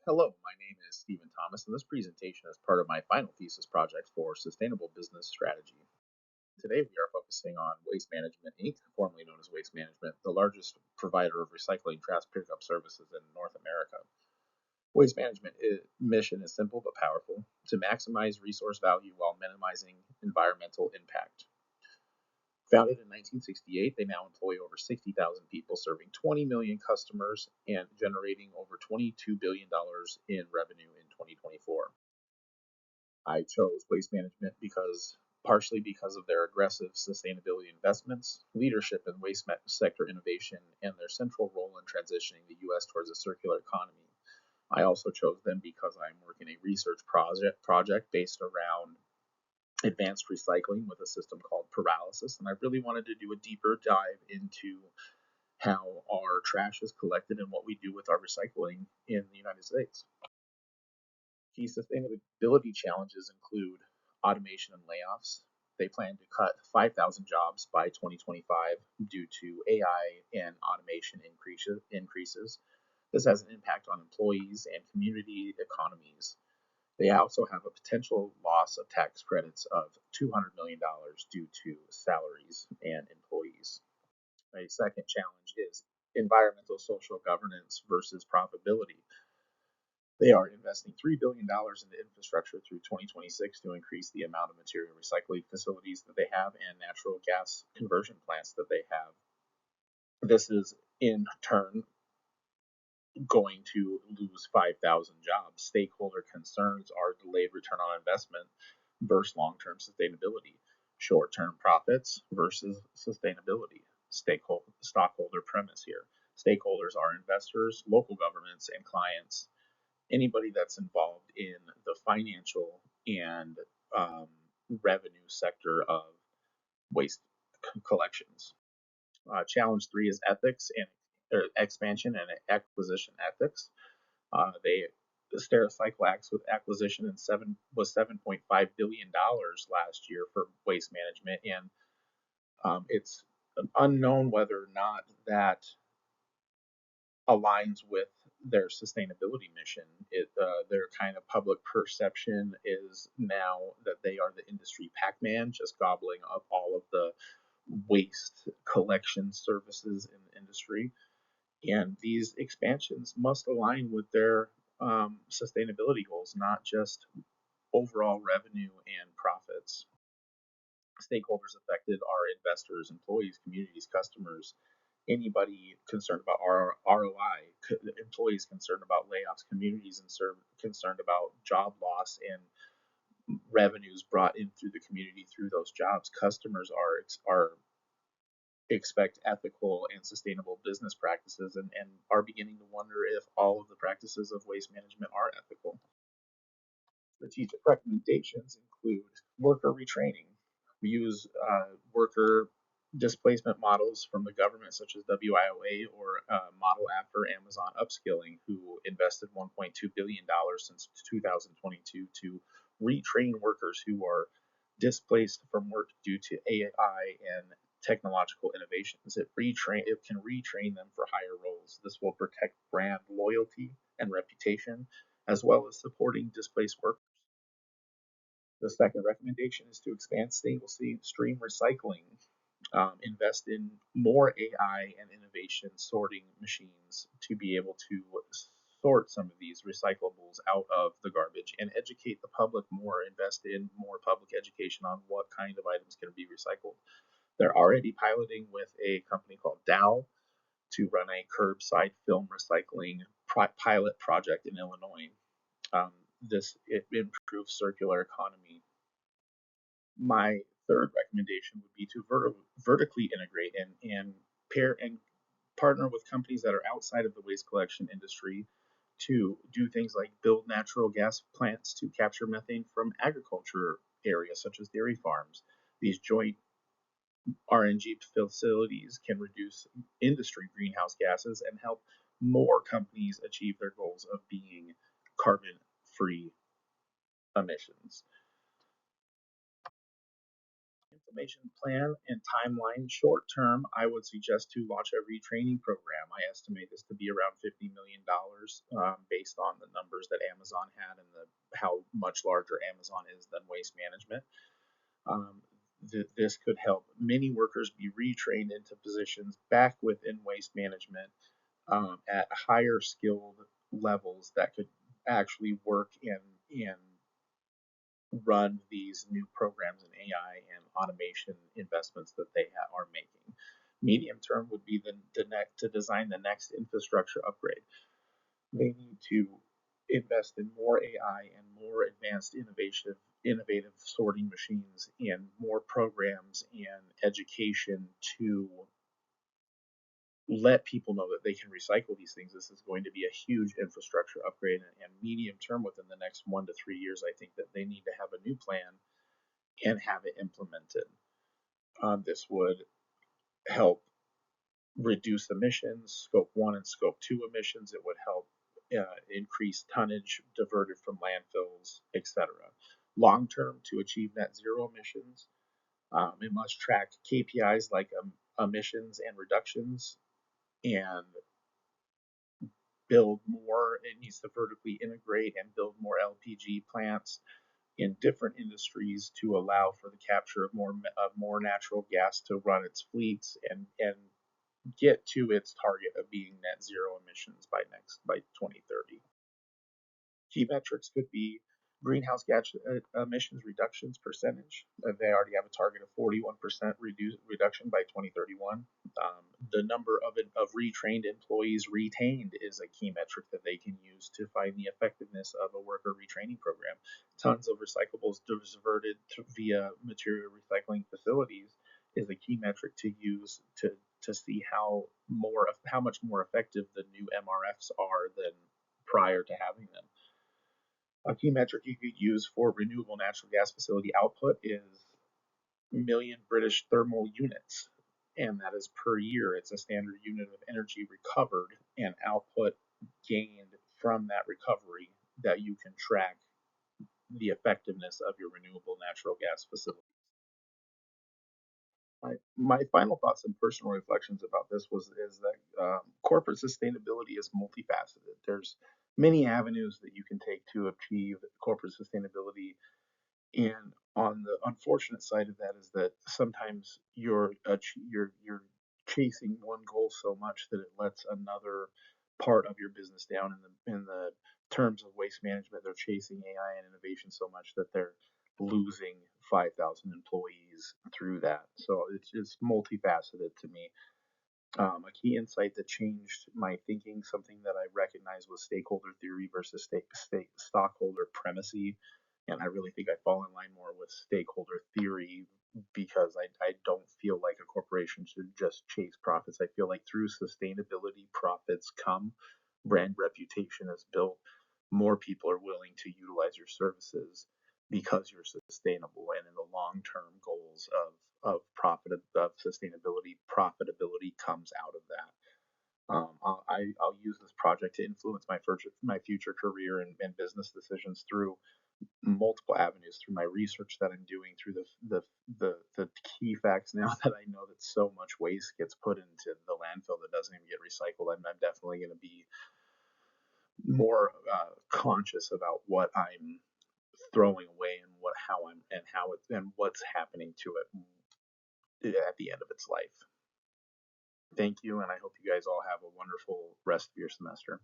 Hello, my name is Stephen Thomas, and this presentation is part of my final thesis project for Sustainable Business Strategy. Today we are focusing on Waste Management Inc., formerly known as Waste Management, the largest provider of recycling trash pickup services in North America. Waste Management mission is simple but powerful: to maximize resource value while minimizing environmental impact. Founded in 1968, they now employ over 60,000 people, serving 20 million customers and generating over $22 billion in revenue in 2024. I chose Waste Management partially because of their aggressive sustainability investments, leadership in waste sector innovation, and their central role in transitioning the U.S. towards a circular economy. I also chose them because I'm working a research project based around advanced recycling with a system called pyrolysis, and I really wanted to do a deeper dive into how our trash is collected and what we do with our recycling in the United States. Key sustainability challenges include automation and layoffs. They plan to cut 5,000 jobs by 2025 due to AI and automation increases. This has an impact on employees and community economies. They also have a potential loss of tax credits of $200 million due to salaries and employees. A second challenge is environmental social governance versus profitability. They are investing $3 billion into infrastructure through 2026 to increase the amount of material recycling facilities that they have and natural gas conversion plants that they have. This is in turn going to lose 5,000 jobs. Stakeholder concerns are delayed return on investment versus long-term sustainability, short-term profits versus sustainability. Stockholder premise here. Stakeholders are investors, local governments, and clients. Anybody that's involved in the financial and revenue sector of waste collections. Challenge 3 is ethics and expansion and acquisition ethics. They Stericycle acquisition was $7.5 billion last year for Waste Management, and it's unknown whether or not that aligns with their sustainability mission. Their kind of public perception is now that they are the industry Pac-Man, just gobbling up all of the waste collection services in the industry. And these expansions must align with their sustainability goals, not just overall revenue and profits. Stakeholders affected are investors, employees, communities, customers, anybody concerned about ROI, employees concerned about layoffs, communities concerned about job loss and revenues brought in through the community through those jobs. Customers are expect ethical and sustainable business practices and are beginning to wonder if all of the practices of waste management are ethical. Strategic recommendations include worker retraining. We use worker displacement models from the government, such as WIOA, or model after Amazon Upskilling, who invested $1.2 billion since 2022 to retrain workers who are displaced from work due to AI and technological innovations. It can retrain them for higher roles. This will protect brand loyalty and reputation, as well as supporting displaced workers. The second recommendation is to expand stable stream recycling, invest in more AI and innovation sorting machines to be able to sort some of these recyclables out of the garbage, and educate the public more, invest in more public education on what kind of items can be recycled. They're already piloting with a company called Dow to run a curbside film recycling pilot project in Illinois. It improves circular economy. My third recommendation would be to vertically integrate and pair and partner with companies that are outside of the waste collection industry to do things like build natural gas plants to capture methane from agriculture areas such as dairy farms. These joint RNG facilities can reduce industry greenhouse gases and help more companies achieve their goals of being carbon-free emissions. implementation plan and timeline. Short term, I would suggest to launch a retraining program. I estimate this to be around $50 million, based on the numbers that Amazon had and how much larger Amazon is than Waste Management. Um, this could help many workers be retrained into positions back within Waste Management, at higher skilled levels that could actually work and run these new programs in AI and automation investments that they are making. Medium term would be to design the next infrastructure upgrade. They need to invest in more AI and more advanced innovative sorting machines and more programs and education to let people know that they can recycle these things. This is going to be a huge infrastructure upgrade, and medium term, within the next 1 to 3 years, I think that they need to have a new plan and have it implemented. This would help reduce emissions, scope 1 and scope 2 emissions. It would help increase tonnage diverted from landfills, etc. Long term, to achieve net zero emissions, it must track KPIs like emissions and reductions, and build more. It needs to vertically integrate and build more LPG plants in different industries to allow for the capture of more natural gas to run its fleets and get to its target of being net zero emissions by 2030. Key metrics could be greenhouse gas emissions reductions percentage. They already have a target of 41% reduction by 2031. The number of retrained employees retained is a key metric that they can use to find the effectiveness of a worker retraining program. Tons of recyclables diverted via material recycling facilities is a key metric to use to see how much more effective the new MRFs are than prior to having them. A key metric you could use for renewable natural gas facility output is million British thermal units, and that is per year. It's a standard unit of energy recovered and output gained from that recovery that you can track the effectiveness of your renewable natural gas facility. My final thoughts and personal reflections about this is that corporate sustainability is multifaceted. There's many avenues that you can take to achieve corporate sustainability, and on the unfortunate side of that is that sometimes you're chasing one goal so much that it lets another part of your business down. In the terms of waste management, they're chasing AI and innovation so much that they're losing 5,000 employees through that. So it's multifaceted to me. A key insight that changed my thinking, something that I recognized, was stakeholder theory versus stockholder primacy. And I really think I fall in line more with stakeholder theory because I don't feel like a corporation should just chase profits. I feel like through sustainability, profits come, brand reputation is built, more people are willing to utilize your services because you're sustainable, and in the long term goals of sustainability, profitability comes out of that. I'll use this project to influence my future career and business decisions through multiple avenues, through my research that I'm doing, through the key facts now that I know that so much waste gets put into the landfill that doesn't even get recycled. I'm definitely going to be more conscious about what I'm throwing away and what's happening to it at the end of its life. Thank you, and I hope you guys all have a wonderful rest of your semester.